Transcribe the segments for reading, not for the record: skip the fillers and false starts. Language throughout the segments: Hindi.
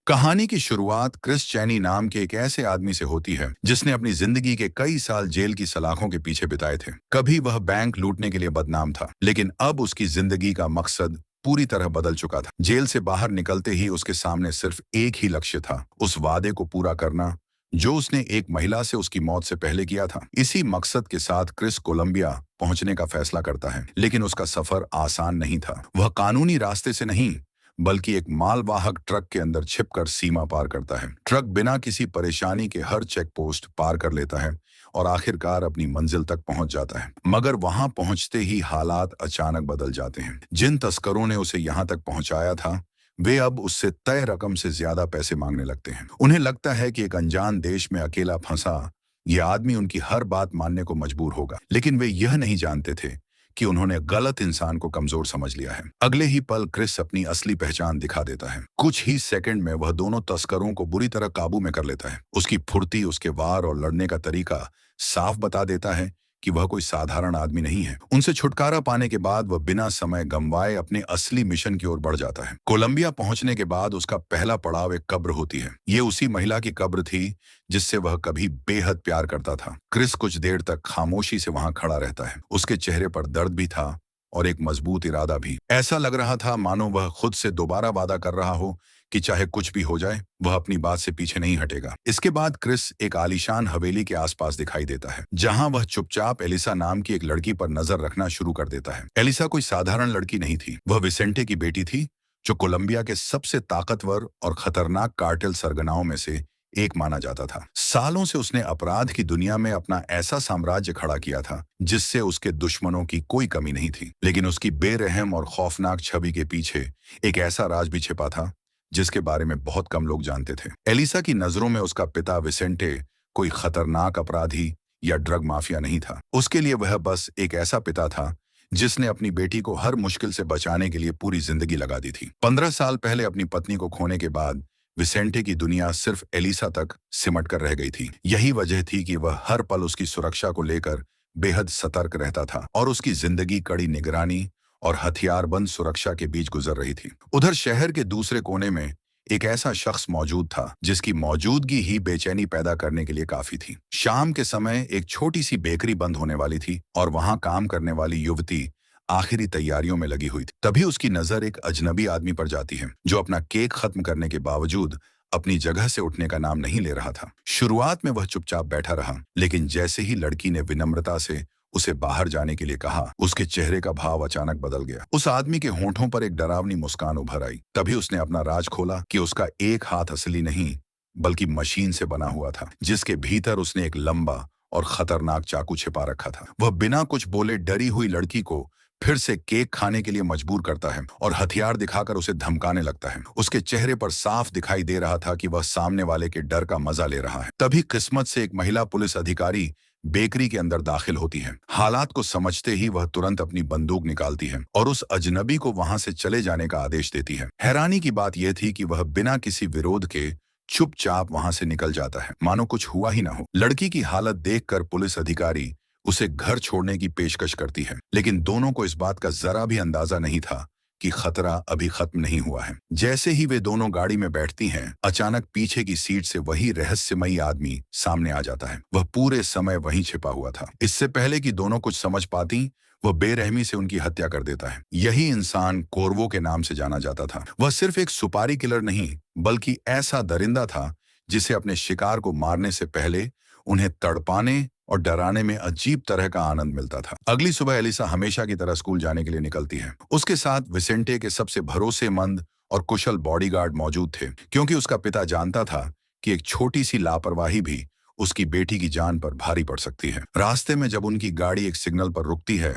कहानी की शुरुआत क्रिस चैनी नाम के एक ऐसे आदमी से होती है जिसने अपनी जिंदगी के कई साल जेल की सलाखों के पीछे बिताए थे। कभी वह बैंक लूटने के लिए बदनाम था, लेकिन अब उसकी जिंदगी का मकसद पूरी तरह बदल चुका था। जेल से बाहर निकलते ही उसके सामने सिर्फ एक ही लक्ष्य था, उस वादे को पूरा करना जो उसने एक महिला से उसकी मौत से पहले किया था। इसी मकसद के साथ क्रिस कोलंबिया पहुंचने का फैसला करता है, लेकिन उसका सफर आसान नहीं था। वह कानूनी रास्ते से नहीं बल्कि एक मालवाहक ट्रक के अंदर छिपकर सीमा पार करता है। ट्रक बिना किसी परेशानी के हर चेक पोस्ट पार कर लेता है और आखिरकार अपनी मंजिल तक पहुंच जाता है। मगर वहां पहुंचते ही हालात अचानक बदल जाते हैं। जिन तस्करों ने उसे यहां तक पहुंचाया था, वे अब उससे तय रकम से ज्यादा पैसे मांगने लगते हैं। उन्हें लगता है कि एक अनजान देश में अकेला फंसा यह आदमी उनकी हर बात मानने को मजबूर होगा, लेकिन वे यह नहीं जानते थे कि उन्होंने गलत इंसान को कमजोर समझ लिया है। अगले ही पल क्रिस अपनी असली पहचान दिखा देता है। कुछ ही सेकंड में वह दोनों तस्करों को बुरी तरह काबू में कर लेता है। उसकी फुर्ती, उसके वार और लड़ने का तरीका साफ बता देता है कि वह कोई साधारण आदमी नहीं है। उनसे छुटकारा पाने के बाद वह बिना समय गंवाए अपने असली मिशन की ओर बढ़ जाता है। कोलंबिया पहुंचने के बाद उसका पहला पड़ाव एक कब्र होती है। ये उसी महिला की कब्र थी जिससे वह कभी बेहद प्यार करता था। क्रिस कुछ देर तक खामोशी से वहां खड़ा रहता है। उसके चेहरे पर दर्द भी था और एक मजबूत इरादा भी। ऐसा लग रहा था मानो वह खुद से दोबारा वादा कर रहा हो कि चाहे कुछ भी हो जाए वह अपनी बात से पीछे नहीं हटेगा। इसके बाद क्रिस एक आलीशान हवेली के आसपास दिखाई देता है, जहां वह चुपचाप एलिसा नाम की एक लड़की पर नजर रखना शुरू कर देता है। एलिसा कोई साधारण लड़की नहीं थी, वह विसेंटे की बेटी थी, जो कोलंबिया के सबसे ताकतवर और खतरनाक कार्टेल सरगनाओं में से एक माना जाता था। सालों से उसने अपराध की दुनिया में अपना ऐसा साम्राज्य खड़ा किया था जिससे उसके दुश्मनों की कोई कमी नहीं थी। लेकिन उसकी बेरहम और खौफनाक छवि के पीछे एक ऐसा राज भी छिपा था जिसके बारे में बहुत कम लोग जानते थे। एलिसा की नजरों में उसका पिता विसेंटे कोई खतरनाक अपराधी या ड्रग माफिया नहीं था। उसके लिए वह बस एक ऐसा पिता था जिसने अपनी बेटी को हर मुश्किल से बचाने के लिए पूरी जिंदगी लगा दी थी। 15 साल पहले अपनी पत्नी को खोने के बाद विसेंटे की दुनिया सिर्फ एलिसा तक सिमट कर रह गई थी। यही वजह थी कि वह हर पल उसकी सुरक्षा को लेकर बेहद सतर्क रहता था और उसकी जिंदगी कड़ी निगरानी और हथियारबंद सुरक्षा के बीच गुजर रही थी। उधर शहर के दूसरे कोने में एक ऐसा शख्स मौजूद था जिसकी मौजूदगी ही बेचैनी पैदा करने के लिए काफी थी। शाम के समय एक छोटी सी बेकरी बंद होने वाली थी और वहां काम करने वाली युवती आखिरी तैयारियों में लगी हुई थी। तभी उसकी नजर एक अजनबी आदमी पर जाती है जो अपना केक खत्म करने के बावजूद अपनी जगह से उठने का नाम नहीं ले रहा था। शुरुआत में वह चुपचाप बैठा रहा, लेकिन जैसे ही लड़की ने विनम्रता से उसे बाहर जाने के लिए कहा, उसके चेहरे का भाव अचानक बदल गया। उस आदमी के होंठों पर एक डरावनी मुस्कान उभर आई। तभी उसने अपना राज खोला कि उसका एक हाथ असली नहीं बल्कि मशीन से बना हुआ था, जिसके भीतर उसने एक लंबा और खतरनाक चाकू छिपा रखा था। वह बिना कुछ बोले डरी हुई लड़की को फिर से केक खाने के लिए मजबूर करता है और हथियार दिखाकर उसे धमकाने लगता है। उसके चेहरे पर साफ दिखाई दे रहा था कि वह सामने वाले के डर का मजा ले रहा है। तभी किस्मत से एक महिला पुलिस अधिकारी बेकरी के अंदर दाखिल होती है। हालात को समझते ही वह तुरंत अपनी बंदूक निकालती है और उस अजनबी को वहां से चले जाने का आदेश देती है। हैरानी की बात यह थी कि वह बिना किसी विरोध के चुपचाप वहां से निकल जाता है, मानो कुछ हुआ ही ना हो। लड़की की हालत देखकर पुलिस अधिकारी उसे घर छोड़ने की पेशकश करती है, लेकिन दोनों को इस बात का जरा भी अंदाजा नहीं था कि खतरा अभी खत्म नहीं हुआ है। जैसे ही वे दोनों गाड़ी में बैठती हैं, अचानक पीछे की सीट से वही रहस्यमयी आदमी सामने आ जाता है। वह पूरे समय वहीं छिपा हुआ था। इससे पहले कि दोनों कुछ समझ पाती, वह बेरहमी से उनकी हत्या कर देता है। यही इंसान कोर्वो के नाम से जाना जाता था। वह सिर्फ एक सुपारी किलर नहीं बल्कि ऐसा दरिंदा था जिसे अपने शिकार को मारने से पहले उन्हें तड़पाने और डराने में अजीब तरह का आनंद मिलता था। अगली सुबह एलिसा हमेशा की तरह स्कूल जाने के लिए निकलती है। उसके साथ विसेंटे के सबसे भरोसेमंद और कुशल बॉडीगार्ड मौजूद थे, क्योंकि उसका पिता जानता था कि एक छोटी सी लापरवाही भी उसकी बेटी की जान पर भारी पड़ सकती है। रास्ते में जब उनकी गाड़ी एक सिग्नल पर रुकती है,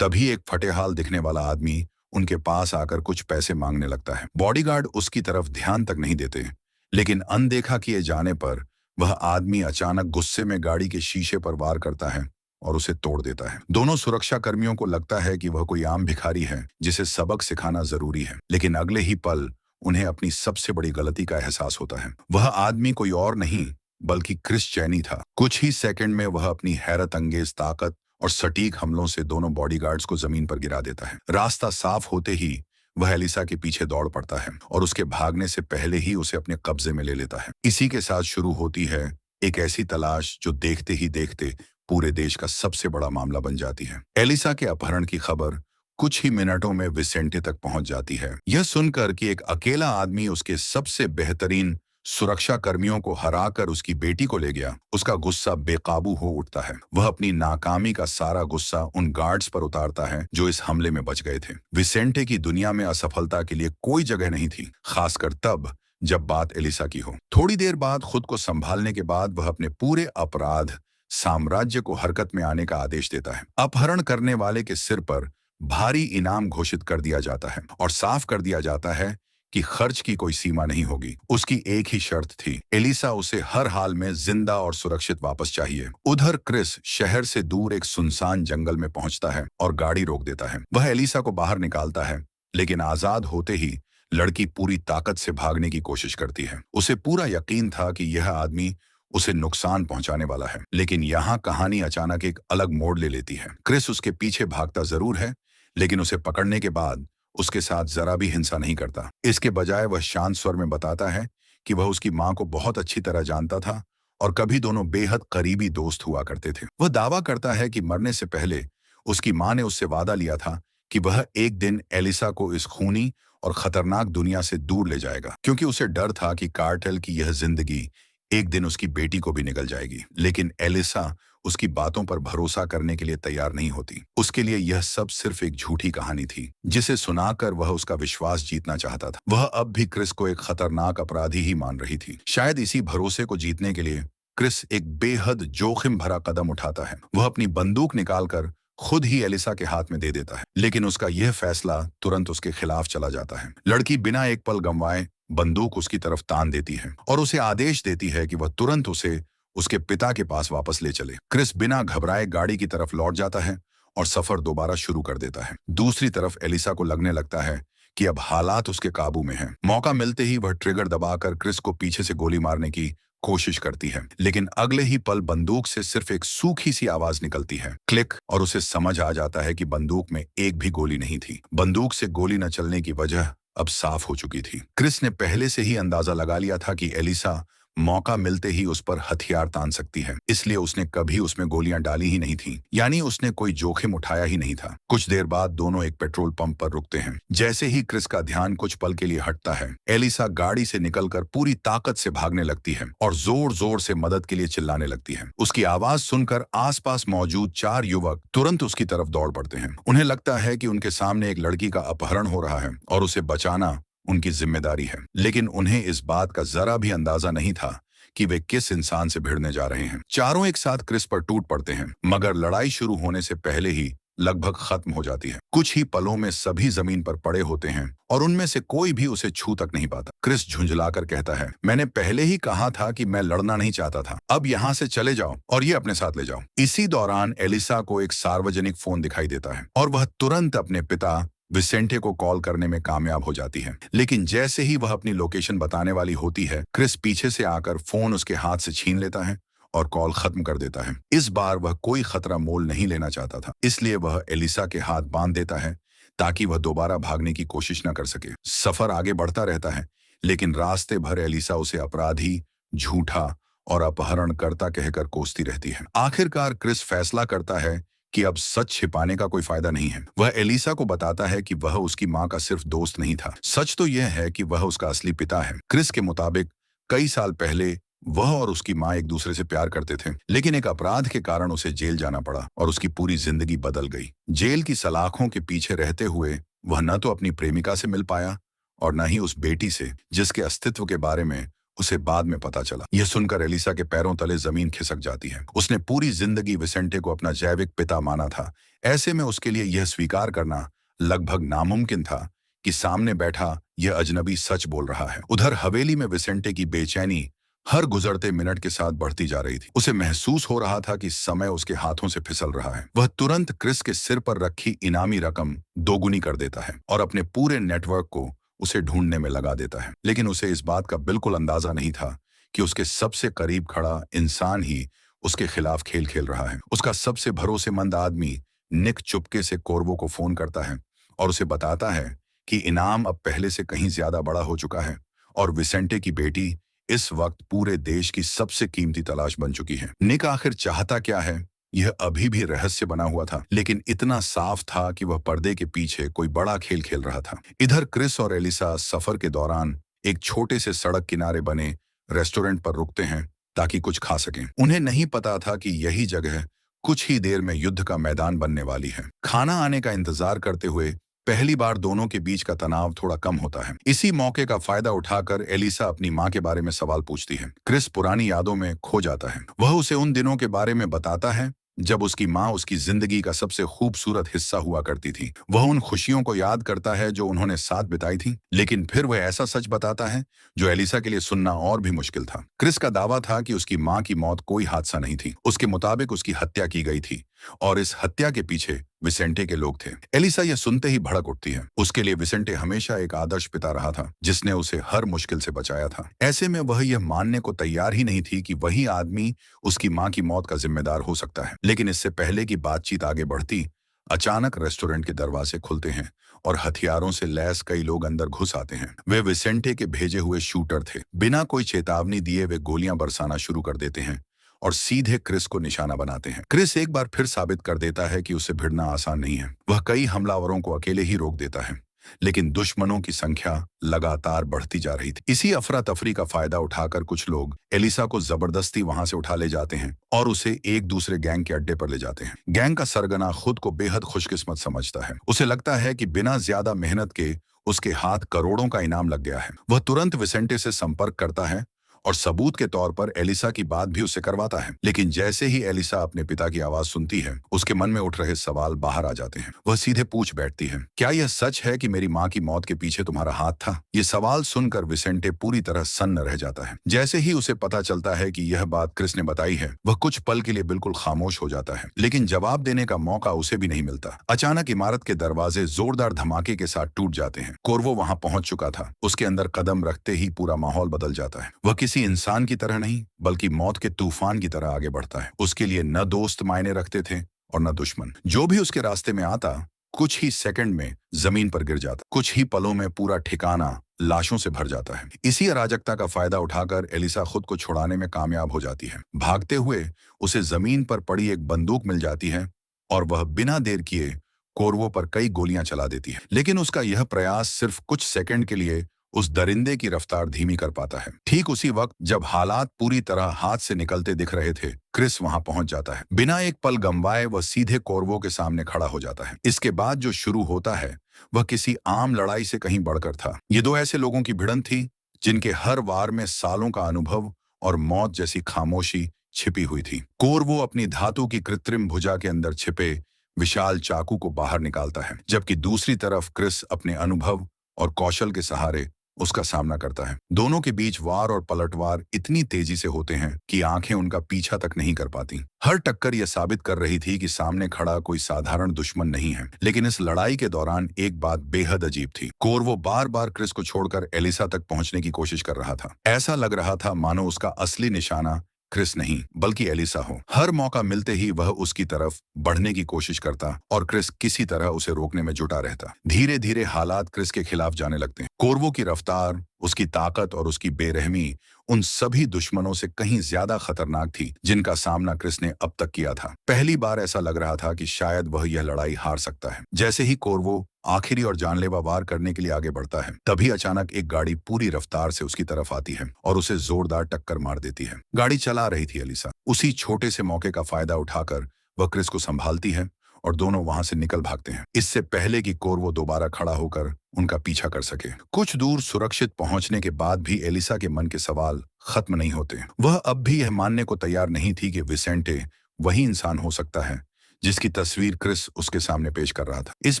तभी एक फटेहाल दिखने वाला आदमी उनके पास आकर कुछ पैसे मांगने लगता है। बॉडीगार्ड उसकी तरफ ध्यान तक नहीं देते, लेकिन अनदेखा किए जाने पर वह आदमी अचानक गुस्से में गाड़ी के शीशे पर वार करता है और उसे तोड़ देता है। दोनों सुरक्षा कर्मियों को लगता है कि वह कोई आम भिखारी है जिसे सबक सिखाना जरूरी है, लेकिन अगले ही पल उन्हें अपनी सबसे बड़ी गलती का एहसास होता है। वह आदमी कोई और नहीं बल्कि क्रिस चैनी था। कुछ ही सेकंड में वह अपनी हैरत अंगेज ताकत और सटीक हमलों से दोनों बॉडीगार्ड्स को जमीन पर गिरा देता है। रास्ता साफ होते ही वह एलिसा के पीछे दौड़ पड़ता है और उसके भागने से पहले ही उसे अपने कब्जे में ले लेता है। इसी के साथ शुरू होती है एक ऐसी तलाश जो देखते ही देखते पूरे देश का सबसे बड़ा मामला बन जाती है। एलिसा के अपहरण की खबर कुछ ही मिनटों में विसेंटे तक पहुंच जाती है। यह सुनकर कि एक अकेला आदमी उसके सबसे बेहतरीन सुरक्षा कर्मियों को हराकर उसकी बेटी को ले गया, उसका गुस्सा बेकाबू हो उठता है। वह अपनी नाकामी का सारा गुस्सा उन गार्ड्स पर उतारता है जो इस हमले में बच गए थे। विसेंटे की दुनिया में असफलता के लिए कोई जगह नहीं थी, खासकर तब जब बात एलिसा की हो। थोड़ी देर बाद खुद को संभालने के बाद वह अपने पूरे अपराध साम्राज्य को हरकत में आने का आदेश देता है। अपहरण करने वाले के सिर पर भारी इनाम घोषित कर दिया जाता है और साफ कर दिया जाता है कि खर्च की कोई सीमा नहीं होगी। उसकी एक ही शर्त थी, एलिसा उसे हर हाल में जिंदा और सुरक्षित वापस चाहिए। उधर क्रिस शहर से दूर एक सुनसान जंगल में पहुंचता है और गाड़ी रोक देता है। वह एलिसा को बाहर निकालता है, लेकिन आजाद होते ही लड़की पूरी ताकत से भागने की कोशिश करती है। उसे पूरा यकीन था कि यह आदमी उसे नुकसान पहुंचाने वाला है, लेकिन यहाँ कहानी अचानक एक अलग मोड़ ले लेती है। क्रिस उसके पीछे भागता जरूर है, लेकिन उसे पकड़ने के बाद उसके साथ जरा भी हिंसा नहीं करता। इसके बजाय वह शांत स्वर में बताता है कि वह उसकी मां को बहुत अच्छी तरह जानता था और कभी दोनों बेहद करीबी दोस्त हुआ करते थे। वह दावा करता है कि मरने से पहले उसकी मां ने उससे वादा लिया था कि वह एक दिन एलिसा को इस खूनी और खतरनाक दुनिया से दूर ले जाएगा, क्योंकि उसे डर था कि कार्टेल की यह जिंदगी एक दिन उसकी बेटी को भी निगल जाएगी। लेकिन एलिसा उसकी बातों पर भरोसा करने के लिए तैयार नहीं होती। उसके लिए यह सब सिर्फ एक झूठी कहानी थी, जिसे सुनाकर वह उसका विश्वास जीतना चाहता था। वह अब भी क्रिस को एक खतरनाक अपराधी ही मान रही थी। शायद इसी भरोसे को जीतने के लिए क्रिस एक बेहद जोखिम भरा कदम उठाता है। वह अपनी बंदूक निकालकर खुद ही एलिसा के हाथ में दे देता है, लेकिन उसका यह फैसला तुरंत उसके खिलाफ चला जाता है। लड़की बिना एक पल गंवाए बंदूक उसकी तरफ तान देती है और उसे आदेश देती है कि वह तुरंत उसे उसके पिता के पास वापस ले चले। क्रिस बिना घबराए गाड़ी की तरफ लौट जाता है और सफर दोबारा शुरू कर देता है। दूसरी तरफ एलिसा को लगने लगता है कि अब हालात उसके काबू में हैं। मौका मिलते ही वह ट्रिगर दबाकर क्रिस को पीछे से गोली मारने की कोशिश करती है, लेकिन अगले ही पल बंदूक से सिर्फ एक सूखी सी आवाज निकलती है, क्लिक, और उसे समझ आ जाता है कि बंदूक में एक भी गोली नहीं थी। बंदूक से गोली न चलने की वजह अब साफ हो चुकी थी। क्रिस ने पहले से ही अंदाजा लगा लिया था कि एलिसा मौका मिलते ही उस पर हथियार तान सकती है, इसलिए उसने कभी उसमें गोलियां डाली ही नहीं थी, यानी उसने कोई जोखिम उठाया ही नहीं था। कुछ देर बाद दोनों एक पेट्रोल पंप पर रुकते हैं। जैसे ही क्रिस का ध्यान कुछ पल के लिए हटता है, एलिसा गाड़ी से निकलकर पूरी ताकत से भागने लगती है और जोर जोर से मदद के लिए चिल्लाने लगती है। उसकी आवाज सुनकर आसपास मौजूद 4 युवक तुरंत उसकी तरफ दौड़ पड़ते हैं। उन्हें लगता है कि उनके सामने एक लड़की का अपहरण हो रहा है और उसे बचाना उनकी जिम्मेदारी है, लेकिन उन्हें इस बात का जरा भी अंदाजा नहीं था कि वे किस इंसान से भिड़ने जा रहे हैं। चारों एक साथ क्रिस पर टूट पड़ते हैं, मगर लड़ाई शुरू होने से पहले ही लगभग खत्म हो जाती है। कुछ ही पलों में सभी जमीन पर पड़े होते हैं और उनमें से कोई भी उसे छू तक नहीं पाता। क्रिस झुंझलाकर कहता है, मैंने पहले ही कहा था कि मैं लड़ना नहीं चाहता था, अब यहाँ से चले जाओ और ये अपने साथ ले जाओ। इसी दौरान एलिसा को एक सार्वजनिक फोन दिखाई देता है और वह तुरंत अपने पिता विसेंटे को कॉल करने में कामयाब हो जाती है, लेकिन जैसे ही वह अपनी लोकेशन बताने वाली होती है, क्रिस पीछे से आकर फोन उसके हाथ से छीन लेता है और कॉल खत्म कर देता है। इस बार वह कोई खतरा मोल नहीं लेना चाहता था, इसलिए वह एलिसा के हाथ बांध देता है ताकि वह दोबारा भागने की कोशिश न कर सके। सफर आगे बढ़ता रहता है, लेकिन रास्ते भर एलिसा उसे अपराधी, झूठा और अपहरणकर्ता कहकर कोसती रहती है। आखिरकार क्रिस फैसला करता है कि अब सच छिपाने का कोई फायदा नहीं है। वह एलिसा को बताता है कि वह उसकी मां का सिर्फ दोस्त नहीं था, सच तो यह है कि वह उसका असली पिता है। क्रिस के मुताबिक कई साल पहले वह और उसकी मां एक दूसरे से प्यार करते थे, लेकिन एक अपराध के कारण उसे जेल जाना पड़ा और उसकी पूरी जिंदगी बदल गई। जेल की सलाखों के पीछे रहते हुए वह न तो अपनी प्रेमिका से मिल पाया और न ही उस बेटी से जिसके अस्तित्व के बारे में उसे बाद में पता चला। यह सुनकर एलिसा के पैरों तले जमीन खिसक जाती है। उसने पूरी जिंदगी विसेंटे को अपना जैविक पिता माना था। ऐसे में उसके लिए यह स्वीकार करना लगभग नामुमकिन था कि सामने बैठा यह अजनबी सच बोल रहा है। उधर हवेली में विसेंटे की बेचैनी हर गुजरते मिनट के साथ बढ़ती जा रही थी। उसे महसूस हो रहा था कि समय उसके हाथों से फिसल रहा है। वह तुरंत क्रिस के सिर पर रखी इनामी रकम दोगुनी कर देता है और अपने पूरे नेटवर्क को उसे ढूंढने में लगा देता है। लेकिन उसे इस बात का बिल्कुल अंदाजा नहीं था कि उसके सबसे करीब खड़ा इंसान ही उसके खिलाफ खेल खेल रहा है। उसका सबसे भरोसेमंद आदमी निक चुपके से कोर्वो को फोन करता है और उसे बताता है कि इनाम अब पहले से कहीं ज्यादा बड़ा हो चुका है और विसेंटे की बेटी इस वक्त पूरे देश की सबसे कीमती तलाश बन चुकी है। निक आखिर चाहता क्या है, यह अभी भी रहस्य बना हुआ था, लेकिन इतना साफ था कि वह पर्दे के पीछे कोई बड़ा खेल खेल रहा था। इधर क्रिस और एलिसा सफर के दौरान एक छोटे से सड़क किनारे बने रेस्टोरेंट पर रुकते हैं ताकि कुछ खा सकें। उन्हें नहीं पता था कि यही जगह कुछ ही देर में युद्ध का मैदान बनने वाली है। खाना आने का इंतजार करते हुए पहली बार दोनों के बीच का तनाव थोड़ा कम होता है। इसी मौके का फायदा उठाकर एलिसा अपनी माँ के बारे में सवाल पूछती है। क्रिस पुरानी यादों में खो जाता है। वह उसे उन दिनों के बारे में बताता है जब उसकी माँ उसकी जिंदगी का सबसे खूबसूरत हिस्सा हुआ करती थी। वह उन खुशियों को याद करता है जो उन्होंने साथ बिताई थी, लेकिन फिर वह ऐसा सच बताता है जो एलिसा के लिए सुनना और भी मुश्किल था। क्रिस का दावा था कि उसकी माँ की मौत कोई हादसा नहीं थी। उसके मुताबिक उसकी हत्या की गई थी और इस हत्या के पीछे विसेंटे के लोग थे। एलिसा यह सुनते ही भड़क उठती है। उसके लिए विसेंटे हमेशा एक आदर्श पिता रहा था जिसने उसे हर मुश्किल से बचाया था। ऐसे में वह यह मानने को तैयार ही नहीं थी कि वही आदमी उसकी माँ की मौत का जिम्मेदार हो सकता है। लेकिन इससे पहले कि बातचीत आगे बढ़ती, अचानक रेस्टोरेंट के दरवाजे खुलते हैं और हथियारों से लैस कई लोग अंदर घुस आते हैं। वे विसेंटे के भेजे हुए शूटर थे। बिना कोई चेतावनी दिए वे गोलियां बरसाना शुरू कर देते हैं और सीधे क्रिस को निशाना बनाते हैं। क्रिस एक बार फिर साबित कर देता है कि उसे भिड़ना आसान नहीं है। वह कई हमलावरों को अकेले ही रोक देता है, लेकिन दुश्मनों की संख्या लगातार बढ़ती जा रही थी। इसी अफरा तफरी का फायदा उठाकर कुछ लोग एलिसा को जबरदस्ती वहां से उठा ले जाते हैं और उसे एक दूसरे गैंग के अड्डे पर ले जाते हैं। गैंग का सरगना खुद को बेहद खुशकिस्मत समझता है। उसे लगता है कि बिना ज्यादा मेहनत के उसके हाथ करोड़ों का इनाम लग गया है। वह तुरंत विसेंटे से संपर्क करता है और सबूत के तौर पर एलिसा की बात भी उससे करवाता है। लेकिन जैसे ही एलिसा अपने पिता की आवाज सुनती है, उसके मन में उठ रहे सवाल बाहर आ जाते हैं। वह सीधे पूछ बैठती है, क्या यह सच है कि मेरी माँ की मौत के पीछे तुम्हारा हाथ था? ये सवाल सुनकर विसेंटे पूरी तरह सन्न रह जाता है। जैसे ही उसे पता चलता है कि यह बात क्रिस ने बताई है, वह कुछ पल के लिए बिल्कुल खामोश हो जाता है, लेकिन जवाब देने का मौका उसे भी नहीं मिलता। अचानक इमारत के दरवाजे जोरदार धमाके के साथ टूट जाते हैं। कोर्वो वहां पहुंच चुका था। उसके अंदर कदम रखते ही पूरा माहौल बदल जाता है। वह किसी इंसान की तरह नहीं, बल्कि मौत के तूफान की तरह आगे बढ़ता है। उसके लिए न दोस्त मायने रखते थे और न दुश्मन। जो भी उसके रास्ते में आता, कुछ ही सेकंड में जमीन पर गिर जाता। कुछ ही पलों में पूरा ठिकाना लाशों से भर जाता है। इसी अराजकता का फायदा उठाकर एलिसा खुद को छुड़ाने में कामयाब हो जाती है। भागते हुए उसे जमीन पर पड़ी एक बंदूक मिल जाती है और वह बिना देर किए कोर्वो पर कई गोलियां चला देती है। लेकिन उसका यह प्रयास सिर्फ कुछ सेकंड के लिए उस दरिंदे की रफ्तार धीमी कर पाता है। ठीक उसी वक्त जब हालात पूरी तरह हाथ से निकलते दिख रहे थे, क्रिस वहां पहुंच जाता है। बिना एक पल गंवाए वह सीधे कोर्वो के सामने खड़ा हो जाता है। इसके बाद जो शुरू होता है वह किसी आम लड़ाई से कहीं बढ़कर था। ये दो ऐसे लोगों की भिड़ंत थी जिनके हर वार में सालों का अनुभव और मौत जैसी खामोशी छिपी हुई थी। कोर्वो अपनी धातु की कृत्रिम भुजा के अंदर छिपे विशाल चाकू को बाहर निकालता है, जबकि दूसरी तरफ क्रिस अपने अनुभव और कौशल के सहारे उसका सामना करता है। दोनों के बीच वार और पलटवार इतनी तेजी से होते हैं कि आंखें उनका पीछा तक नहीं कर पाती। हर टक्कर यह साबित कर रही थी कि सामने खड़ा कोई साधारण दुश्मन नहीं है। लेकिन इस लड़ाई के दौरान एक बात बेहद अजीब थी। कोर्वो बार बार क्रिस को छोड़कर एलिसा तक पहुंचने की कोशिश कर रहा था। ऐसा लग रहा था मानो उसका असली निशाना क्रिस नहीं बल्कि एलिसा हो। हर मौका मिलते ही वह उसकी तरफ बढ़ने की कोशिश करता और क्रिस किसी तरह उसे रोकने में जुटा रहता। धीरे धीरे हालात क्रिस के खिलाफ जाने लगते हैं। कोर्वो की रफ्तार, उसकी ताकत और उसकी बेरहमी उन सभी दुश्मनों से कहीं ज्यादा खतरनाक थी जिनका सामना क्रिस ने अब तक किया था। पहली बार ऐसा लग रहा था कि शायद वह यह लड़ाई हार सकता है। जैसे ही कोर्वो आखिरी और जानलेवा वार करने के लिए आगे बढ़ता है, तभी अचानक एक गाड़ी पूरी रफ्तार से उसकी तरफ आती है और उसे जोरदार टक्कर मार देती है। गाड़ी चला रही थी एलिसा। उसी छोटे से मौके का फायदा उठाकर वह क्रिस को संभालती है और दोनों वहां से निकल भागते हैं, इससे पहले कि कोर्वो दोबारा खड़ा होकर उनका पीछा कर सके। कुछ दूर सुरक्षित पहुंचने के बाद भी एलिसा के मन के सवाल खत्म नहीं होते। वह अब भी यह मानने को तैयार नहीं थी कि विसेंटे वही इंसान हो सकता है जिसकी तस्वीर क्रिस उसके सामने पेश कर रहा था। इस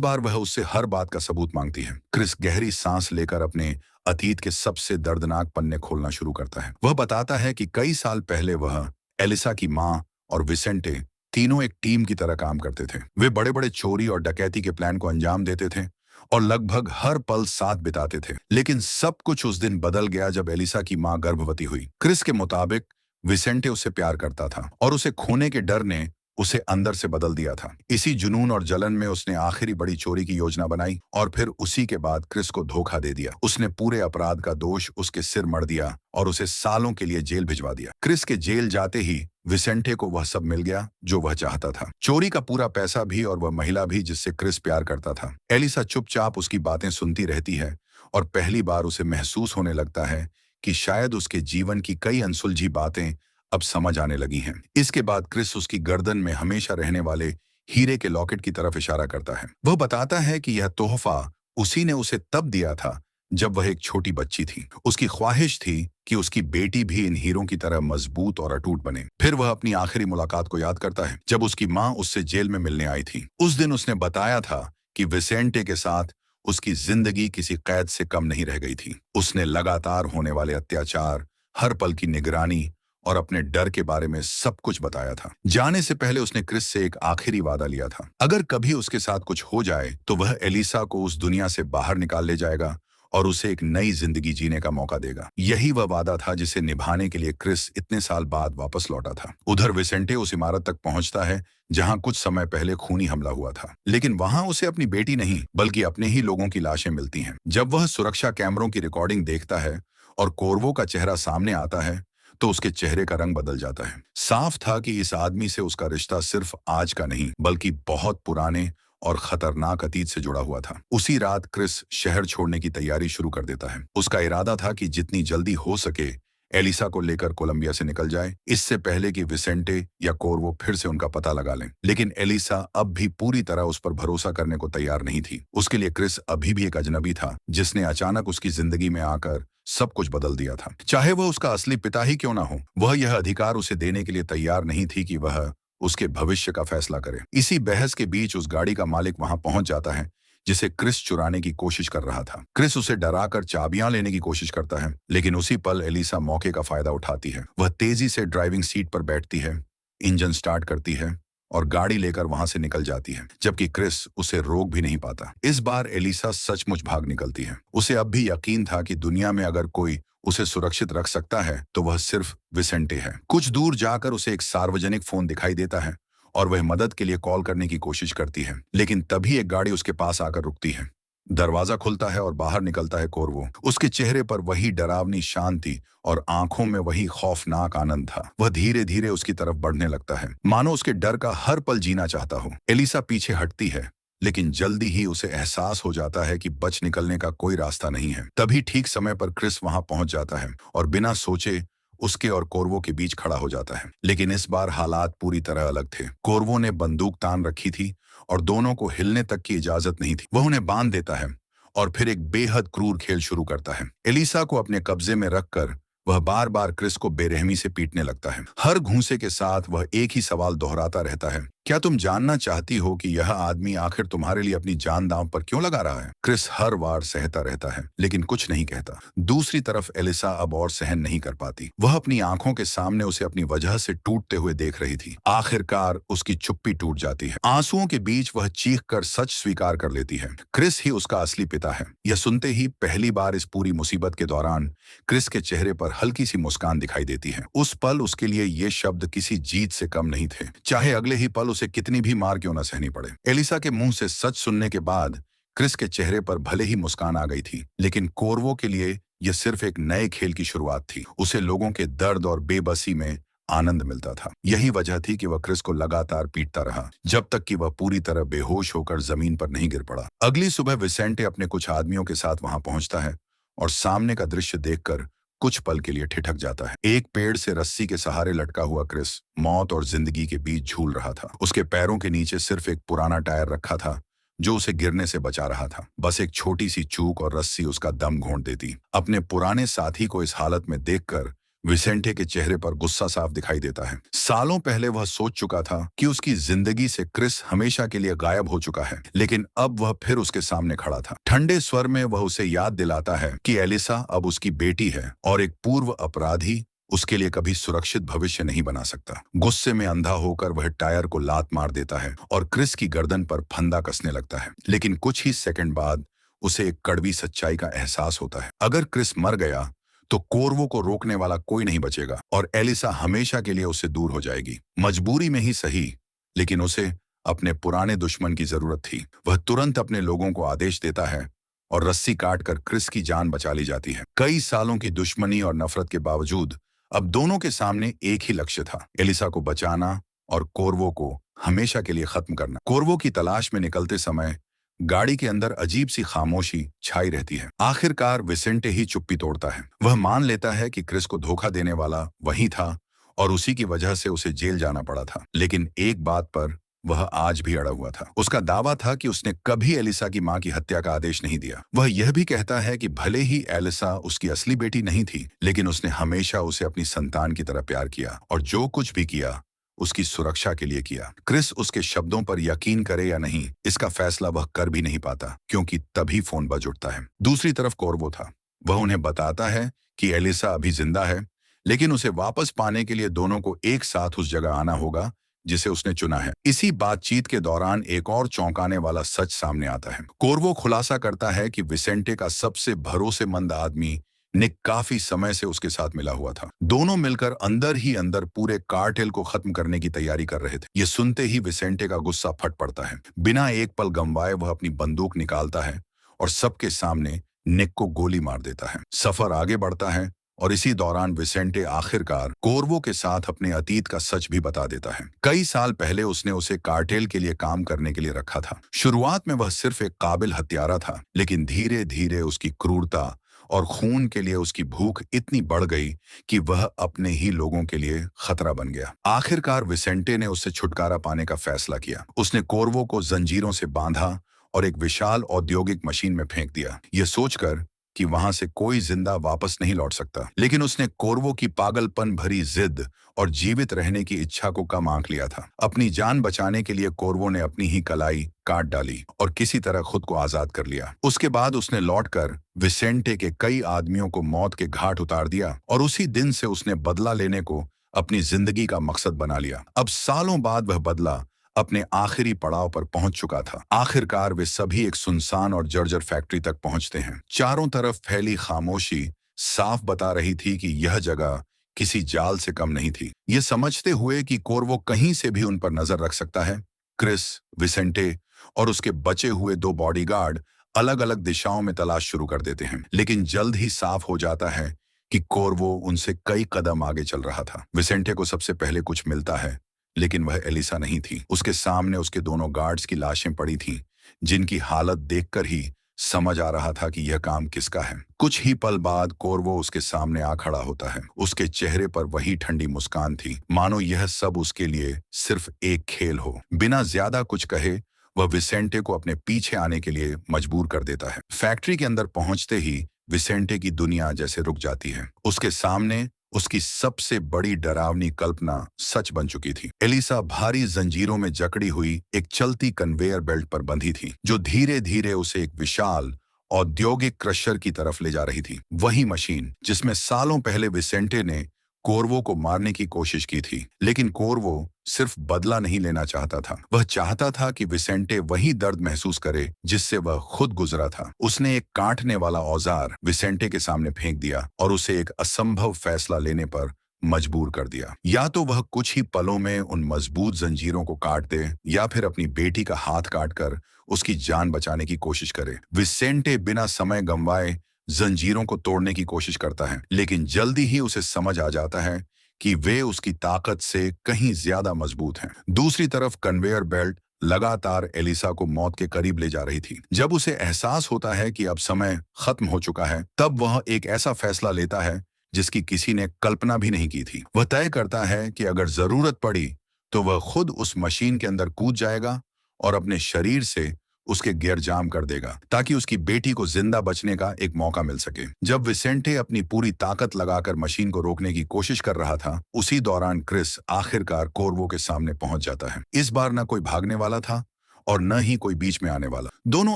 बार वह उससे हर बात का सबूत मांगती है। क्रिस गहरी सांस लेकर अपने अतीत के सबसे दर्दनाक पन्ने खोलना शुरू करता है। वह बताता है कि कई साल पहले वह, एलिसा की माँ और विसेंटे तीनों एक टीम की तरह काम करते थे। वे बड़े बड़े चोरी और डकैती के प्लान को अंजाम देते थे और लगभग हर पल साथ बिताते थे। लेकिन सब कुछ उस दिन बदल गया जब एलिसा की माँ गर्भवती हुई। क्रिस के मुताबिक विसेंटे उससे प्यार करता था और उसे खोने के डर ने उसे अंदर से बदल दिया था। इसी जुनून और जलन में उसने आखिरी बड़ी चोरी की योजना बनाई और फिर उसी के बाद क्रिस को धोखा दे दिया। उसने पूरे अपराध का दोष उसके सिर मढ़ दिया और उसे सालों के लिए जेल भिजवा दिया। क्रिस के जेल जाते ही विसेंटे को वह सब मिल गया जो वह चाहता था, चोरी का पूरा पैसा भी और वह महिला भी जिससे क्रिस प्यार करता था। एलिसा चुपचाप उसकी बातें सुनती रहती है और पहली बार उसे महसूस होने लगता है कि शायद उसके जीवन की कई अनसुलझी बातें अब समझ आने लगी हैं। इसके बाद क्रिस उसकी गर्दन में हमेशा रहने वाले हीरे के लॉकेट की तरफ इशारा करता है। वह बताता है कि यह तोहफा उसी ने उसे तब दिया था जब वह एक छोटी बच्ची थी। उसकी ख्वाहिश थी कि उसकी बेटी भी इन हीरों की तरह मजबूत और अटूट बने। फिर वह अपनी आखिरी मुलाकात को याद करता है जब उसकी माँ उससे जेल में मिलने आई थी। उस दिन उसने बताया था कि विसेंटे के साथ उसकी जिंदगी किसी कैद से कम नहीं रह गई थी। उसने लगातार होने वाले अत्याचार, हर पल की निगरानी और अपने डर के बारे में सब कुछ बताया था। जाने से पहले उसने क्रिस से एक आखिरी वादा लिया था, अगर कभी उसके साथ कुछ हो जाए तो वह एलिसा को उस दुनिया से बाहर निकाल ले जाएगा और उसे एक नई जिंदगी जीने का मौका देगा। यही वह वादा था जिसे निभाने के लिए क्रिस इतने साल बाद वापस लौटा था। उधर विसेंटे उस इमारत तक पहुंचता है जहां कुछ समय पहले खूनी हमला हुआ था, लेकिन वहां उसे अपनी बेटी नहीं बल्कि अपने ही लोगों की लाशें मिलती हैं। जब वह सुरक्षा कैमरों की रिकॉर्डिंग देखता है और कोर्वो का चेहरा सामने आता है तो उसके चेहरे का रंग बदल जाता है। साफ था कि इस आदमी से उसका रिश्ता सिर्फ आज का नहीं बल्कि बहुत पुराने और खतरनाक अतीत से जुड़ा हुआ था। उसी रात क्रिस शहर छोड़ने की तैयारी शुरू कर देता है। उसका इरादा था कि जितनी जल्दी हो सके एलिसा को लेकर कोलंबिया से निकल जाए, इससे पहले कि विसेंटे या कोर्वो फिर से उनका पता लगा लें। लेकिन एलिसा अब भी पूरी तरह उस पर भरोसा करने को तैयार नहीं थी। उसके लिए क्रिस अभी भी एक अजनबी था जिसने अचानक उसकी जिंदगी में आकर सब कुछ बदल दिया था। चाहे वह उसका असली पिता ही क्यों ना हो, वह यह अधिकार उसे देने के लिए तैयार नहीं थी कि वह उसके भविष्य का फैसला करे। इसी बहस के बीच उस गाड़ी का मालिक वहां पहुंच जाता है जिसे क्रिस चुराने की कोशिश कर रहा था। क्रिस उसे डराकर चाबियां लेने की कोशिश करता है, लेकिन उसी पल एलिसा मौके का फायदा उठाती है। वह तेजी से ड्राइविंग सीट पर बैठती है, इंजन स्टार्ट करती है और गाड़ी लेकर वहां से निकल जाती है, जबकि क्रिस उसे रोक भी नहीं पाता। इस बार एलिसा सचमुच भाग निकलती है। उसे अब भी यकीन था कि दुनिया में अगर कोई उसे सुरक्षित रख सकता है तो वह सिर्फ विसेंटे है। कुछ दूर जाकर उसे एक सार्वजनिक फोन दिखाई देता है और वह मदद के लिए कॉल करने की कोशिश करती है, लेकिन तभी एक गाड़ी उसके पास आकर रुकती है। दरवाजा खुलता है और बाहर निकलता है कोर्वो। उसके चेहरे पर वही डरावनी शांति और आंखों में वही खौफनाक आनंद था। वह धीरे धीरे उसकी तरफ बढ़ने लगता है, मानो उसके डर का हर पल जीना चाहता हो। एलिसा पीछे हटती है, लेकिन जल्दी ही उसे एहसास हो जाता है कि बच निकलने का कोई रास्ता नहीं है। तभी ठीक समय पर क्रिस वहां पहुंच जाता है और बिना सोचे उसके और कोर्वो के बीच खड़ा हो जाता है। लेकिन इस बार हालात पूरी तरह अलग थे। कोर्वो ने बंदूक तान रखी थी और दोनों को हिलने तक की इजाजत नहीं थी। वह उन्हें बांध देता है और फिर एक बेहद क्रूर खेल शुरू करता है। एलिसा को अपने कब्जे में रखकर वह बार बार क्रिस को बेरहमी से पीटने लगता है। हर घूंसे के साथ वह एक ही सवाल दोहराता रहता है, क्या तुम जानना चाहती हो कि यह आदमी आखिर तुम्हारे लिए अपनी जान दांव पर क्यों लगा रहा है? क्रिस हर बार सहता रहता है लेकिन कुछ नहीं कहता। दूसरी तरफ एलिसा अब और सहन नहीं कर पाती। वह अपनी आंखों के सामने उसे अपनी वजह से टूटते हुए देख रही थी। आखिरकार उसकी चुप्पी टूट जाती है। आंसुओं के बीच वह चीख कर सच स्वीकार कर लेती है, क्रिस ही उसका असली पिता है। यह सुनते ही पहली बार इस पूरी मुसीबत के दौरान क्रिस के चेहरे पर हल्की सी मुस्कान दिखाई देती है। उस पल उसके लिए ये शब्द किसी जीत से कम नहीं थे, चाहे अगले ही पल उसे कितनी भी मार क्यों न सहनी पड़े। एलिसा के मुंह से सच सुनने के बाद क्रिस के चेहरे पर भले ही मुस्कान आ गई थी, लेकिन कोर्वो के लिए यह सिर्फ एक नए खेल की शुरुआत थी। उसे लोगों के दर्द और बेबसी में आनंद मिलता था। यही वजह थी कि वह क्रिस को लगातार पीटता रहा जब तक कि वह पूरी तरह बेहोश होकर जमीन पर नहीं गिर पड़ा। अगली सुबह विसेंटे अपने कुछ आदमियों के साथ वहां पहुंचता है और सामने का दृश्य देखकर कुछ पल के लिए ठिठक जाता है। एक पेड़ से रस्सी के सहारे लटका हुआ क्रिस मौत और जिंदगी के बीच झूल रहा था। उसके पैरों के नीचे सिर्फ एक पुराना टायर रखा था जो उसे गिरने से बचा रहा था। बस एक छोटी सी चूक और रस्सी उसका दम घोंट देती। अपने पुराने साथी को इस हालत में देखकर विसेंटे के चेहरे पर गुस्सा साफ दिखाई देता है। सालों पहले वह सोच चुका था कि उसकी जिंदगी से क्रिस हमेशा के लिए गायब हो चुका है, लेकिन अब वह फिर उसके सामने खड़ा था। ठंडे स्वर में वह उसे याद दिलाता है कि एलिसा अब उसकी बेटी है और एक पूर्व अपराधी उसके लिए कभी सुरक्षित भविष्य नहीं बना सकता। गुस्से में अंधा होकर वह टायर को लात मार देता है और क्रिस की गर्दन पर फंदा कसने लगता है। लेकिन कुछ ही सेकंड बाद उसे एक कड़वी सच्चाई का एहसास होता है। अगर क्रिस मर गया तो कोर्वो को रोकने वाला कोई नहीं बचेगा और एलिसा हमेशा के लिए उससे दूर हो जाएगी। मजबूरी में ही सही, लेकिन उसे अपने पुराने दुश्मन की जरूरत थी। वह तुरंत अपने लोगों को आदेश देता है और रस्सी काटकर क्रिस की जान बचा ली जाती है। कई सालों की दुश्मनी और नफरत के बावजूद अब दोनों के सामने एक ही लक्ष्य था, एलिसा को बचाना और कोर्वो को हमेशा के लिए खत्म करना। कोर्वो की तलाश में निकलते समय गाड़ी के अंदर अजीब सी खामोशी छाई रहती है। आखिरकार विसेंटे ही चुप्पी तोड़ता है। वह मान लेता है कि क्रिस को धोखा देने वाला वही था और उसी की वजह से उसे जेल जाना पड़ा था। लेकिन एक बात पर वह आज भी अड़ा हुआ था। उसका दावा था कि उसने कभी एलिसा की मां की हत्या का आदेश नहीं दिया। वह यह भी कहता है कि भले ही एलिसा उसकी असली बेटी नहीं थी, लेकिन उसने हमेशा उसे अपनी संतान की तरह प्यार किया और जो कुछ भी किया उसकी सुरक्षा के लिए किया। क्रिस उसके शब्दों पर यकीन करे या नहीं, इसका फैसला वह कर भी नहीं पाता, क्योंकि तभी फोन बज उठता है। दूसरी तरफ कोर्वो था। वह उन्हें बताता है कि एलिसा अभी जिंदा है, लेकिन उसे वापस पाने के लिए दोनों को एक साथ उस जगह आना होगा जिसे उसने चुना है। इसी बातचीत के दौरान एक और चौंकाने वाला सच सामने आता है। कोर्वो खुलासा करता है कि विसेंटे का सबसे भरोसेमंद आदमी निक काफी समय से उसके साथ मिला हुआ था। दोनों मिलकर अंदर ही अंदर पूरे कार्टेल को खत्म करने की तैयारी कर रहे थे। ये सुनते ही विसेंटे का गुस्सा फट पड़ता है। बिना एक पल गंवाए वह अपनी बंदूक निकालता है और सबके सामने निक को गोली मार देता है। सफर आगे बढ़ता है और इसी दौरान विसेंटे आखिरकार कोर्वो के साथ अपने अतीत का सच भी बता देता है। कई साल पहले उसने उसे कार्टेल के लिए काम करने के लिए रखा था। शुरुआत में वह सिर्फ एक काबिल हत्यारा था, लेकिन धीरे धीरे उसकी क्रूरता और खून के लिए उसकी भूख इतनी बढ़ गई कि वह अपने ही लोगों के लिए खतरा बन गया। आखिरकार विसेंटे ने उससे छुटकारा पाने का फैसला किया। उसने कोर्वो को जंजीरों से बांधा और एक विशाल औद्योगिक मशीन में फेंक दिया, यह सोचकर कि वहां से कोई जिंदा वापस नहीं लौट सकता। लेकिन उसने कोर्वो की पागलपन भरी जिद और जीवित रहने की इच्छा को कम आंक लिया था। अपनी जान बचाने के लिए कोर्वो ने अपनी ही कलाई काट डाली और किसी तरह खुद को आजाद कर लिया। उसके बाद उसने लौटकर विसेंटे के कई आदमियों को मौत के घाट उतार दिया और उसी दिन से उसने बदला लेने को अपनी जिंदगी का मकसद बना लिया। अब सालों बाद वह बदला अपने आखिरी पड़ाव पर पहुंच चुका था। आखिरकार वे सभी एक सुनसान और जर्जर फैक्ट्री तक पहुंचते हैं। चारों तरफ फैली खामोशी साफ बता रही थी कि यह जगह किसी जाल से कम नहीं थी। ये समझते हुए कि कोर्वो कहीं से भी उन पर नजर रख सकता है, क्रिस, विसेंटे और उसके बचे हुए दो बॉडीगार्ड अलग अलग दिशाओं में तलाश शुरू कर देते हैं। लेकिन जल्द ही साफ हो जाता है कि कोर्वो उनसे कई कदम आगे चल रहा था। विसेंटे को सबसे पहले कुछ मिलता है, लेकिन वह एलिसा नहीं थी। उसके सामने उसके दोनों गार्ड्स की लाशें पड़ी थीं, जिनकी हालत देखकर ही समझ आ रहा था कि यह काम किसका है। कुछ ही पल बाद कोर्वो उसके सामने आ खड़ा होता है। उसके चेहरे पर वही ठंडी मुस्कान थी, मानो यह सब उसके लिए सिर्फ एक खेल हो। बिना ज्यादा कुछ कहे वह विसेंटे को अपने पीछे आने के लिए मजबूर कर देता है। फैक्ट्री के अंदर पहुंचते ही विसेंटे की दुनिया जैसे रुक जाती है। उसके सामने उसकी सबसे बड़ी डरावनी कल्पना सच बन चुकी थी। एलिसा भारी जंजीरों में जकड़ी हुई एक चलती कन्वेयर बेल्ट पर बंधी थी, जो धीरे धीरे उसे एक विशाल औद्योगिक क्रशर की तरफ ले जा रही थी। वही मशीन जिसमें सालों पहले विसेंटे ने कोर्वो को मारने की कोशिश की थी। लेकिन कोर्वो सिर्फ बदला नहीं लेना चाहता था, वह चाहता था कि विसेंटे वही दर्द महसूस करे जिससे वह खुद गुजरा था। उसने एक काटने वाला औजार विसेंटे के सामने फेंक दिया और उसे एक असंभव फैसला लेने पर मजबूर कर दिया। या तो वह कुछ ही पलों में उन मजबूत जंजीरों को काट दे, या फिर अपनी बेटी का हाथ काटकर उसकी जान बचाने की कोशिश करे। विसेंटे बिना समय गंवाए जंजीरों को तोड़ने की कोशिश करता है, लेकिन जल्दी ही उसे समझ आ जाता है कि वे उसकी ताकत से कहीं ज्यादा मजबूत हैं। दूसरी तरफ कन्वेयर बेल्ट लगातार एलिसा को मौत के करीब ले जा रही थी। जब उसे एहसास होता है कि अब समय खत्म हो चुका है, तब वह एक ऐसा फैसला लेता है जिसकी किसी ने कल्पना भी नहीं की थी। वह तय करता है कि अगर जरूरत पड़ी तो वह खुद उस मशीन के अंदर कूद जाएगा और अपने शरीर से उसके गियर जाम कर देगा, ताकि उसकी बेटी को जिंदा बचने का एक मौका मिल सके। जब विसेंटे अपनी पूरी ताकत लगाकर मशीन को रोकने की कोशिश कर रहा था, उसी दौरान क्रिस आखिरकार कोर्वो के सामने पहुंच जाता है। इस बार न कोई भागने वाला था और न ही कोई बीच में आने वाला। दोनों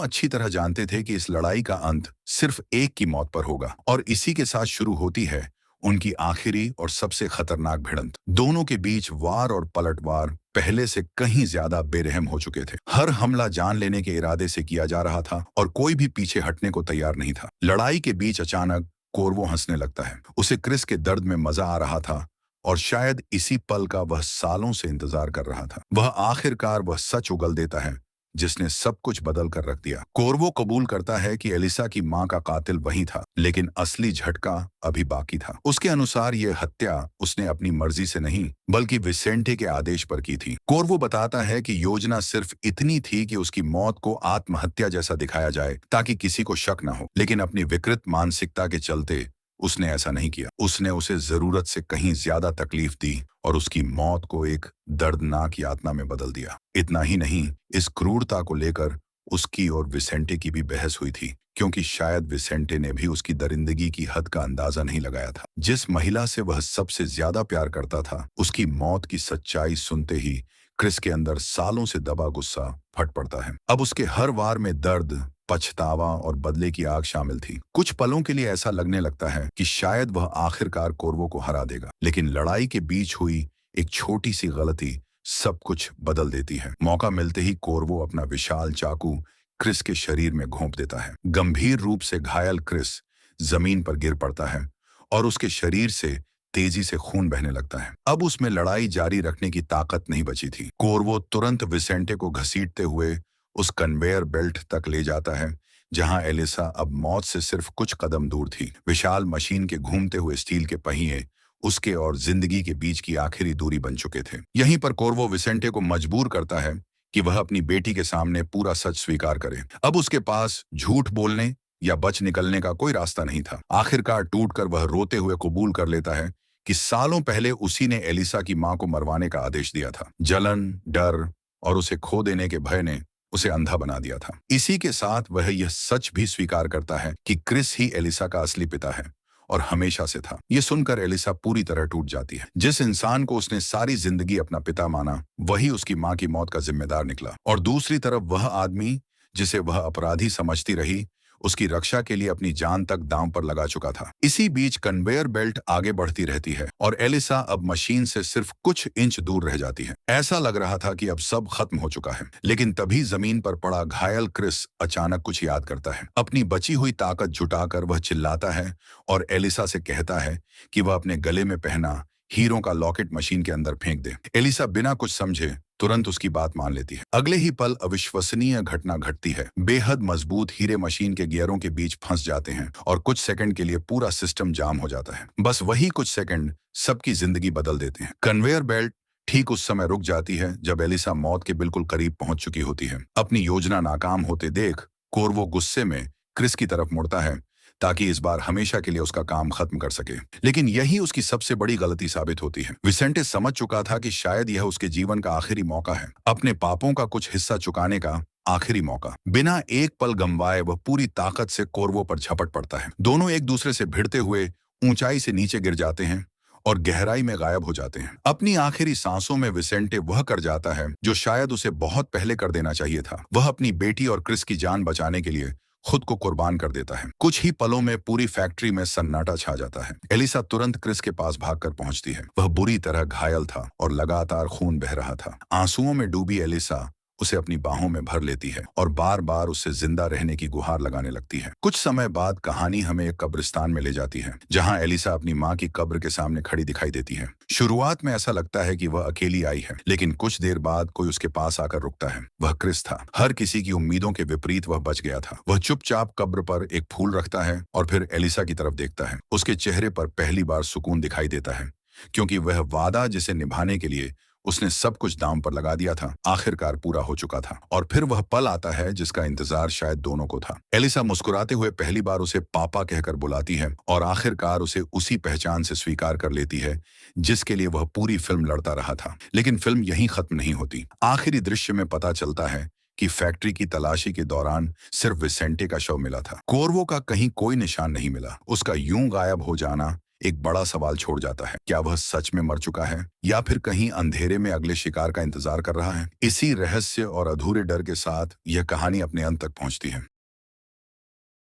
अच्छी तरह जानते थे कि इस लड़ाई का अंत सिर्फ एक की मौत पर होगा, और इसी के साथ शुरू होती है उनकी आखिरी और सबसे खतरनाक भिड़ंत। दोनों के बीच वार और पलटवार पहले से कहीं ज्यादा बेरहम हो चुके थे। हर हमला जान लेने के इरादे से किया जा रहा था और कोई भी पीछे हटने को तैयार नहीं था। लड़ाई के बीच अचानक कोर्वो हंसने लगता है। उसे क्रिस के दर्द में मजा आ रहा था और शायद इसी पल का वह सालों से इंतजार कर रहा था। वह आखिरकार वह सच उगल देता है जिसने सब कुछ बदल कर रख दिया। कोर्वो कबूल करता है कि एलिसा की मां का कातिल वही था, लेकिन असली झटका अभी बाकी था। उसके अनुसार यह हत्या उसने अपनी मर्जी से नहीं बल्कि विसेंटे के आदेश पर की थी। कोर्वो बताता है कि योजना सिर्फ इतनी थी कि उसकी मौत को आत्महत्या जैसा दिखाया जाए ताकि किसी को शक न हो, लेकिन अपनी विकृत मानसिकता के चलते उसने ऐसा नहीं किया। उसने उसे जरूरत से कहीं ज्यादा तकलीफ दी और उसकी मौत को एक दर्दनाक यातना में बदल दिया। इतना ही नहीं, इस क्रूरता को लेकर उसकी और विसेंटे की भी बहस हुई थी, क्योंकि शायद विसेंटे ने भी उसकी दरिंदगी की हद का अंदाजा नहीं लगाया था। जिस महिला से वह सबसे ज्यादा प्यार करता था, उसकी मौत की सच्चाई सुनते ही क्रिस के अंदर सालों से दबा गुस्सा फट पड़ता है। अब उसके हर वार में दर्द, पछतावा और बदले की आग शामिल थी। कुछ पलों के लिए ऐसा लगने लगता है कि शायद वह आखिरकार कोर्वो को हरा देगा, लेकिन लड़ाई के बीच हुई एक छोटी सी गलती सब कुछ बदल देती है। मौका मिलते ही कोर्वो अपना विशाल चाकू क्रिस के शरीर में घोंप देता है। गंभीर रूप से घायल क्रिस जमीन पर गिर पड़ता है और उसके शरीर से तेजी से खून बहने लगता है। अब उसमें लड़ाई जारी रखने की ताकत नहीं बची थी। कोर्वो तुरंत विसेंटे को घसीटते हुए उस कन्वेयर बेल्ट तक ले जाता है जहां एलिसा अब मौत से सिर्फ कुछ कदम दूर थी। विशाल मशीन के घूमते हुए स्टील के पहिए उसके और जिंदगी के बीच की आखिरी दूरी बन चुके थे। यहीं पर कोर्वो विसेंटे को मजबूर करता है कि वह अपनी बेटी के सामने पूरा सच स्वीकार करे। अब उसके पास झूठ बोलने या बच निकलने का कोई रास्ता नहीं था। आखिरकार टूटकर वह रोते हुए कबूल कर लेता है कि सालों पहले उसी ने एलिसा की मां को मरवाने का आदेश दिया था। जलन, डर और उसे खो देने के भय ने उसे अंधा बना दिया था। इसी के साथ वह यह सच भी स्वीकार करता है कि क्रिस ही एलिसा का असली पिता है और हमेशा से था। यह सुनकर एलिसा पूरी तरह टूट जाती है। जिस इंसान को उसने सारी जिंदगी अपना पिता माना, वही उसकी मां की मौत का जिम्मेदार निकला। और दूसरी तरफ वह आदमी जिसे वह अपराधी समझती रही, उसकी रक्षा के लिए अपनी जान तक दांव पर लगा चुका था। इसी बीच कन्वेयर बेल्ट आगे बढ़ती रहती है और एलिसा अब मशीन से सिर्फ कुछ इंच दूर रह जाती है। ऐसा लग रहा था कि अब सब खत्म हो चुका है, लेकिन तभी जमीन पर पड़ा घायल क्रिस अचानक कुछ याद करता है। अपनी बची हुई ताकत जुटाकर वह चिल्लाता है और एलिसा से कहता है कि वह अपने गले में पहना हीरो का लॉकेट मशीन के अंदर फेंक दे। एलिसा बिना कुछ समझे तुरंत उसकी बात मान लेती है। अगले ही पल अविश्वसनीय घटना घटती है। बेहद मजबूत हीरे मशीन के गियरों के बीच फंस जाते हैं और कुछ सेकंड के लिए पूरा सिस्टम जाम हो जाता है। बस वही कुछ सेकंड सबकी जिंदगी बदल देते हैं। कन्वेयर बेल्ट ठीक उस समय रुक जाती है जब एलिसा मौत के बिल्कुल करीब पहुंच चुकी होती है। अपनी योजना नाकाम होते देख कोर्वो गुस्से में क्रिस की तरफ मुड़ता है ताकि इस बार हमेशा के लिए उसका काम खत्म कर सके, लेकिन यही उसकी सबसे बड़ी गलती साबित होती है। विसेंटे समझ चुका था कि शायद यह उसके जीवन का आखिरी मौका है, अपने पापों का कुछ हिस्सा चुकाने का आखिरी मौका। बिना एक पल गंवाए वह पूरी ताकत से कोर्वो पर झपट पड़ता है। दोनों एक दूसरे से भिड़ते हुए ऊंचाई से नीचे गिर जाते हैं और गहराई में गायब हो जाते हैं। अपनी आखिरी सांसों में विसेंटे वह कर जाता है जो शायद उसे बहुत पहले कर देना चाहिए था। वह अपनी बेटी और क्रिस की जान बचाने के लिए खुद को कुर्बान कर देता है। कुछ ही पलों में पूरी फैक्ट्री में सन्नाटा छा जाता है। एलिसा तुरंत क्रिस के पास भागकर पहुंचती है। वह बुरी तरह घायल था और लगातार खून बह रहा था। आंसुओं में डूबी एलिसा उसे अपनी बाहों में भर लेती है और बार बार उससे जिंदा रहने की गुहार लगाने लगती है। कुछ समय बाद कहानी हमें एक कब्रिस्तान में ले जाती है जहां एलिसा अपनी मां की कब्र के सामने खड़ी दिखाई देती है। शुरुआत में ऐसा लगता है कि वह अकेली आई है, लेकिन कुछ देर बाद कोई उसके पास आकर रुकता है। वह क्रिस था। हर किसी की उम्मीदों के विपरीत वह बच गया था। वह चुपचाप कब्र पर एक फूल रखता है और फिर एलिसा की तरफ देखता है। उसके चेहरे पर पहली बार सुकून दिखाई देता है, क्योंकि वह वादा जिसे निभाने के लिए उसने सब कुछ दांव पर लगा दिया था, आखिरकार पूरा हो चुका था। और फिर वह पल आता है जिसका इंतजार शायद दोनों को था। एलिसा मुस्कुराते हुए पहली बार उसे पापा कहकर बुलाती है और आखिरकार उसे उसी पहचान से स्वीकार कर लेती है जिसके लिए वह पूरी फिल्म लड़ता रहा था। लेकिन फिल्म यहीं खत्म नहीं होती। आखिरी दृश्य में पता चलता है कि फैक्ट्री की तलाशी के दौरान सिर्फ विसेंटे का शव मिला था। कोर्वो का कहीं कोई निशान नहीं मिला। उसका यूं गायब हो जाना एक बड़ा सवाल छोड़ जाता है। क्या वह सच में मर चुका है या फिर कहीं अंधेरे में अगले शिकार का इंतजार कर रहा है? इसी रहस्य और अधूरे डर के साथ यह कहानी अपने अंत तक पहुंचती है।